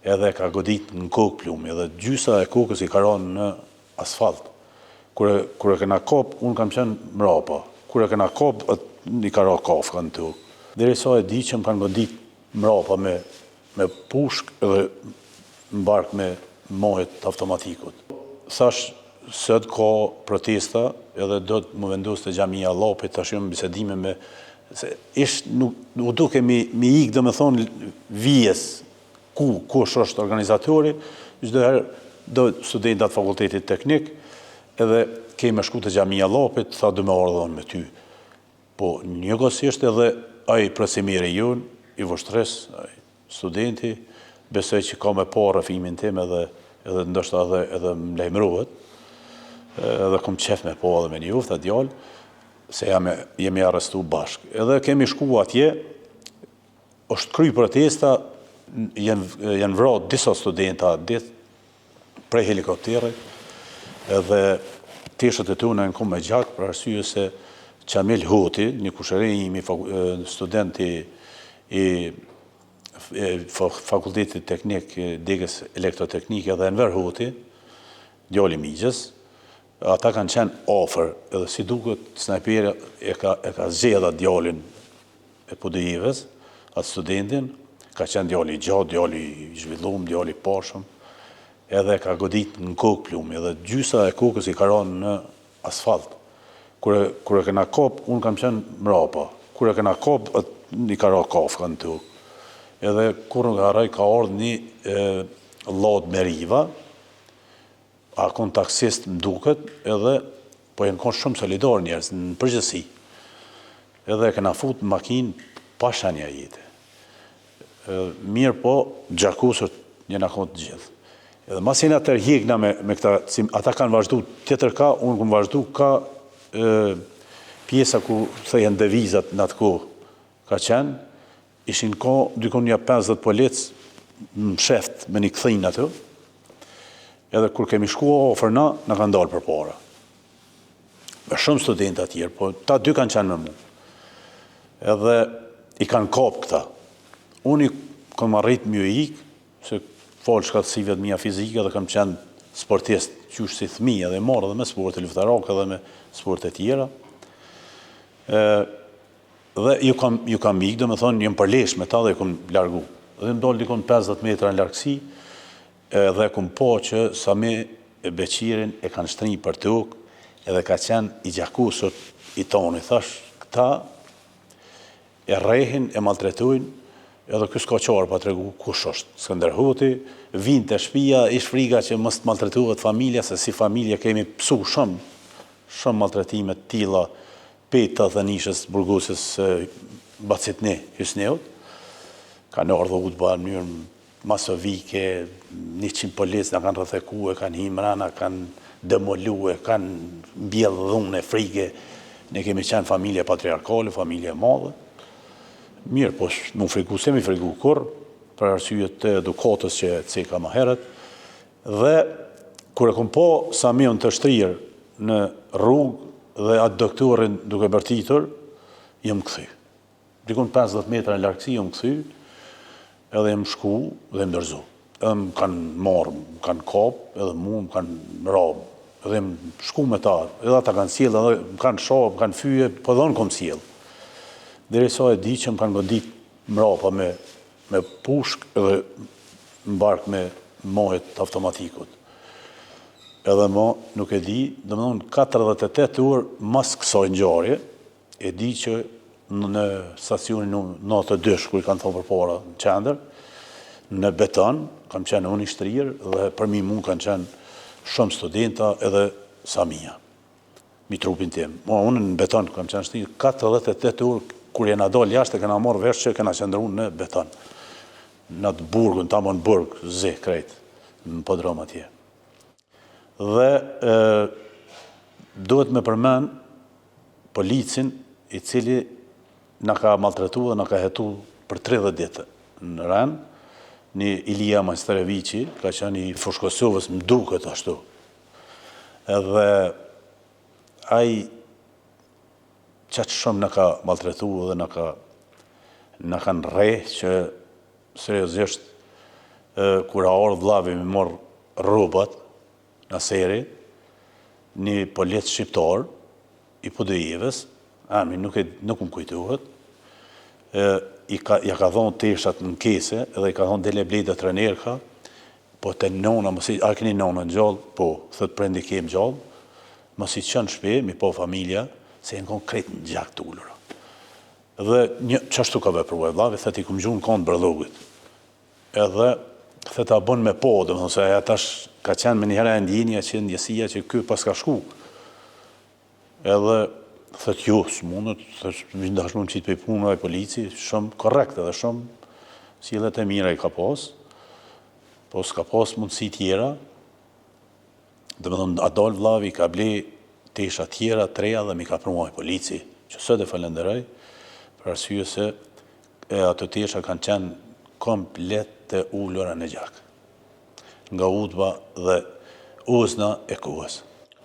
edhe ka godit në kokë plumi, edhe gjysa e kokës i ka rënë në asfalt. Kur e kena kop, unë kam qenë mrapa. Kur e kena kop, i ka ra kafka në tokë. Derisa e di që më kanë godit mrapa me pushk edhe mbark me mohet automatikut. Thash, sot ka protesta edhe do të më vendos të Xhamia e Llapit, tash jam bisedime me nuk duke mi ik domethënë vijes kush është organizatori, çdo herë do studentat fakultetit teknik, edhe kemi shku të Xhamia e Llapit, tha do më ardhon me ty. Po njëkohësisht edhe ai presimiri jon i vështres, studenti, besoj që ka me pa rrëfimin tim edhe ndoshta edhe më lajmërohet. Edhe kom qef me pa edhe me njoftë atë djalë, se jemi arrestu bashkë. Edhe kemi shku atje, është kry protesta, janë vrarë disa studenta atë ditë prej helikopterit, edhe teshët e tona janë kom me gjak për arsye se Qamil Hoti, një kushëri imi studenti i fakultetit teknik degës elektroteknike dhe Enver Hoti, djali Migjës, ata kanë qenë ofër, edhe si duket snajperi e ka zgjedhë atë djalin e Pudijives, atë studentin, ka qenë djali i gjatë, djali i zhvillum, djali i pashëm, edhe ka godit në kokë plumi, edhe gjysa e kokës i ka rënë në asfalt. Kur e kena kop, unë kam qenë mrapa. Kur e kena kop, i ka ra kafka në tokë. Edhe kur nga haraj ka ardhë një lad me riva, a kon taksist më duket, edhe po jenë kon shumë solidar njerës në përgjësi. Edhe kena fut në makinë pa shenja jete. Mirë po, gjakusët njëna kon të gjithë. Edhe mas jena tërhjekna me këta, ata kanë vazhdu tjetër ka, unë këmë vazhdu ka pjesa ku thejën devizat në atë kohë ka qenë, ishin ka dykon një 50 polic në sheft me një këthin atë, edhe kur kemi shkua ofër na kanë dalë për para. Me shumë studenta tjerë, po ta dy kanë qenë me mu. Edhe i kanë kap këta. Unë i kom arrit mjë ikë, se falë shkatësive të mija fizike dhe kam qenë sportist qysh si thmi edhe marrë edhe me sport e luftarak edhe me sport e tjera. Dhe ju kam ikë, do me thonë, jëm përlesh me ta dhe ju kom largu. Dhe më dollë dikon 50 metra në largësi, dhe kom po që Sami e Beqirin e kanë shtrinj për tokë, edhe ka qenë i gjakusët i tonë. I thash, këta e rrehin, e maltretojnë, edhe kësë ka qarë pa të regu kush është. Skënder Hoti, vinë të shpia, ish friga që mës të maltretohet familja, se si familja kemi pësu shumë maltretimet tila, peta dhe nishës burgosës Bacitni, Hysneut. Ka në ardhë u të ba në njërë masovike, 100 polis në kanë rëthekue, kanë himrana, kanë demolue, kanë bjellë dhune, frike. Ne kemi qenë familje patriarkale, familje madhe. Mirë, po nuk friku, se mi friku kur, për arsyet të edukatës që ceka ma heret. Dhe, kur e kom po Samion të shtrirë në rrugë dhe atë doktorin duke bërtitur, jëmë këthy. Dikon 50 metra në largësi, jëmë këthy, edhe jëmë shku dhe më dërzu. Edhe më kanë marë, më kanë kapë, edhe mu më kanë rabë. Edhe jëmë shku me ta, edhe ata kanë sjellë, edhe më kanë shabë, më kanë fyje, po edhe në kom sjellë. Derisa e di që më kanë godit mrapa me pushk edhe mbark me mohet automatikut. Edhe ma nuk e di, dhe më thonë 48 orë mas kësaj ngjarje, e di që në stacionin 92, kur i kanë thonë për para në qender, në beton, kam qenë unë i shtrirë, dhe për mi mund kanë qenë shumë studenta edhe Samia, mi trupin tim. Unë në beton kam qenë shtrirë 48 orë, kur jena dalë jashtë, e kena marrë vesh që kena qëndru në beton. Në atë burgun, ta më në burg, zi, krejt, në podrom atje. Dhe duhet me përmen policin i cili në ka maltretu dhe në ka hetu për 30 ditë në Ren, një Ilija Majsterevici, ka qenë i Fushë Kosovës, më duket ashtu. Edhe ai qatë shumë në ka maltretu dhe në kanë rrejë që seriozisht kur ardhë vllavi me morë rrobat në seri, një polic shqiptar, i Podujevës, nuk më kujtohet, ja ka thonë teshat në kese, edhe i ka thonë dele blejda trenerka, po të nona, a keni nona në gjallë? Po, thët prendi kem gjallë, mos i qënë shpe, mi po familja, se jenë konkret në gjak të ullura. Dhe qashtu ka vepruar vllavi, thët i kumë gjunë në kondë Bardhogit. Edhe, thët a bon me po, dhe më thonë se atash ka qenë me njëherë e ndjenja që ndjesia që kjo pas ka shku. Edhe, thët jo, së mundët, thët ndashmu më qitë për punë e polici, shumë korrekt edhe shumë, sillet e mira i ka pas, po s'ka pas mundësi tjera, dhe me thonë, a dalë vllavi, ka ble tesha tjera, treja, dhe mi ka prumuaj polici, që sot e falenderoj, për arsye se ato tesha kanë qenë komplet të ullura në gjak, nga udhba dhe uzna e kohës.